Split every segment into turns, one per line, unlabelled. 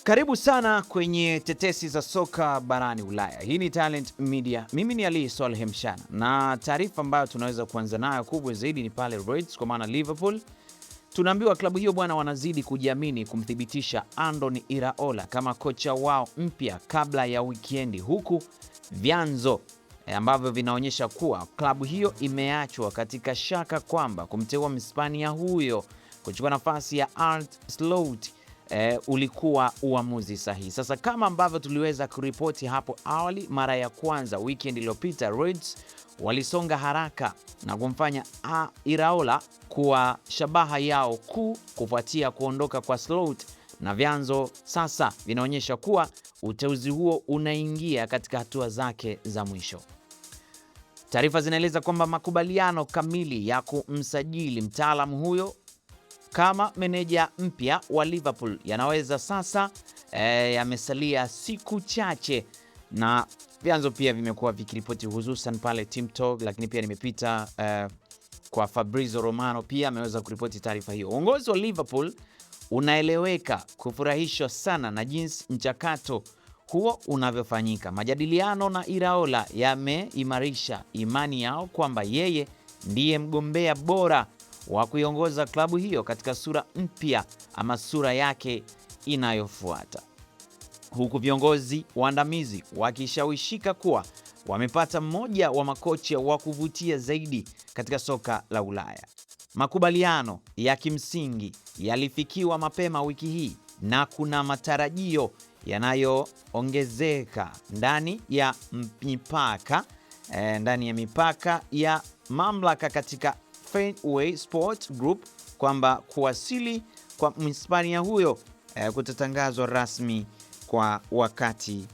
Karibu sana kwenye tetesi za soka barani Ulaya. Hii ni Talent Media. Mimi ni Ali Swaleh Mshana. Na taarifa ambayo tunaweza kuanza nayo kubwa zaidi ni pale Reds kwa maana Liverpool. Tunaambiwa klabu hiyo bwana wanazidi kujiamini kumthibitisha Andoni Iraola kama kocha wao mpya kabla ya wikendi, huku vyanzo ambavyo vinaonyesha kuwa klabu hiyo imeachwa katika shaka kwamba kumteua Mhispania huyo kuchukua nafasi ya Arne Slot ulikuwa uamuzi sahihi. Sasa kama ambavyo tuliweza kuripoti hapo awali, mara ya kwanza weekend iliyopita Reds walisonga haraka na kumfanya Iraola kuwa shabaha yao kuu kufuatia kuondoka kwa Slot, na vyanzo sasa vinaonyesha kuwa uteuzi huo unaingia katika hatua zake za mwisho. Taarifa zinaeleza kwamba makubaliano kamili ya kumsajili mtaalamu huyo kama meneja mpya wa Liverpool yanaweza sasa yamesalia siku chache, na vyanzo pia vimekuwa vikiripoti hususan pale Team Talk, lakini pia nimepita kwa Fabrizio Romano pia ameweza kuripoti taarifa hiyo. Uongozi wa Liverpool unaeleweka kufurahishwa sana na jinsi mchakato huo unavyofanyika. Majadiliano na Iraola yameimarisha imani yao kwamba yeye ndiye mgombea bora wa kuiongoza klabu hiyo katika sura mpya ama sura yake inayofuata, huku viongozi waandamizi wakishawishika kuwa wamepata mmoja wa makocha wa kuvutia zaidi katika soka la Ulaya. Makubaliano ya kimsingi yalifikiwa mapema wiki hii na kuna matarajio yanayoongezeka ndani ya mipaka ya mamlaka katika Fenway Sport Group kwamba kuwasili kwa Mhispania huyo kutatangazwa rasmi kwa wakati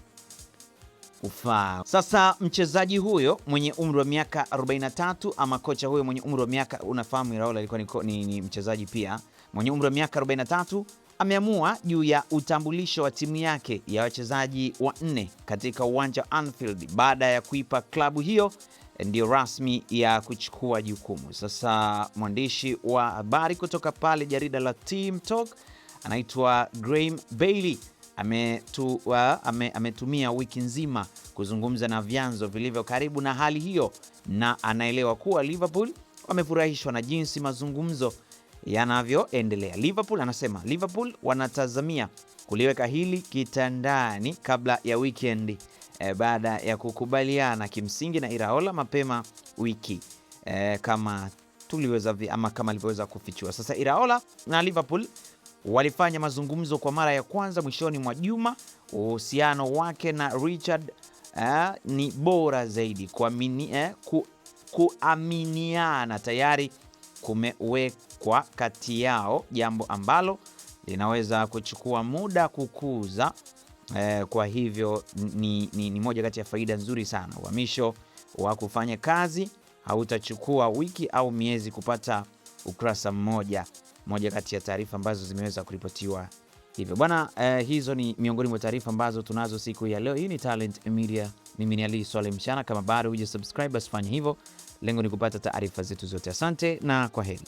ufaa. Sasa mchezaji huyo mwenye umri wa miaka 43 ama kocha huyo mwenye umri wa miaka, unafahamu Iraola alikuwa ni mchezaji pia mwenye umri wa miaka 43, ameamua juu ya utambulisho wa timu yake ya wachezaji wanne katika uwanja wa Anfield baada ya kuipa klabu hiyo ndio rasmi ya kuchukua jukumu. Sasa mwandishi wa habari kutoka pale jarida la Team Talk anaitwa Graham Bailey ametumia wiki nzima kuzungumza na vyanzo vilivyo karibu na hali hiyo, na anaelewa kuwa Liverpool wamefurahishwa na jinsi mazungumzo yanavyoendelea. Anasema Liverpool wanatazamia kuliweka hili kitandani kabla ya weekend baada ya kukubaliana kimsingi na Iraola mapema wiki kama alivyoweza kufichua. Sasa Iraola na Liverpool walifanya mazungumzo kwa mara ya kwanza mwishoni mwa juma. Uhusiano wake na Richard ni bora zaidi, kuaminiana tayari kumewekwa kati yao, jambo ambalo linaweza kuchukua muda kukuza. Kwa hivyo ni moja kati ya faida nzuri sana. Uhamisho wa kufanya kazi hautachukua wiki au miezi kupata ukurasa mmoja kati ya taarifa ambazo zimeweza kuripotiwa hivyo bwana. Hizo ni miongoni mwa taarifa ambazo tunazo siku ya leo. Hii ni Talent Media, mimi ni Ali Swaleh Mshana. Kama bado hujasubscribe basi fanya hivyo, lengo ni kupata taarifa zetu zote. Asante na kwaheri.